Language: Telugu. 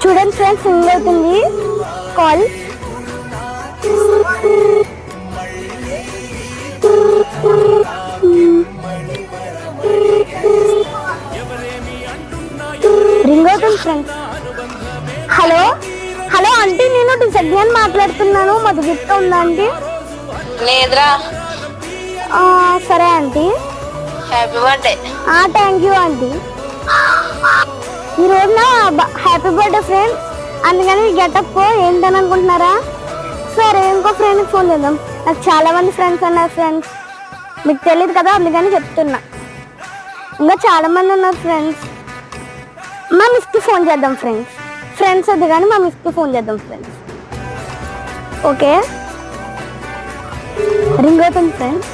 చూడండి ఫ్రెండ్స్, రింగ్ అవుతుంది కాల్. రింగ్ అవుతుంది ఫ్రెండ్స్. హలో హలో ఆంటీ, నేను డిసగ్యాన్ మాట్లాడుతున్నాను. మధుగిత్త ఉందా ఆంటీ? లేదురా. సరే aunty. Happy birthday. Thank you aunty. ఈరోజు నా హ్యాపీ బర్త్డే ఫ్రెండ్స్, అందుకని గెటప్ ఏంటని అనుకుంటున్నారా? సరే, ఇంకో ఫ్రెండ్కి ఫోన్ చేద్దాం. నాకు చాలా మంది ఫ్రెండ్స్ ఉన్నారు ఫ్రెండ్స్, మీకు తెలియదు కదా, అందుకని చెప్తున్నా. ఇంకా చాలా మంది ఉన్నారు ఫ్రెండ్స్. మా మిస్కి ఫోన్ చేద్దాం ఫ్రెండ్స్. ఫ్రెండ్స్ వద్దు కానీ మా మిస్కి ఫోన్ చేద్దాం ఫ్రెండ్స్. ఓకే, రింగ్ అవుతుంది ఫ్రెండ్స్.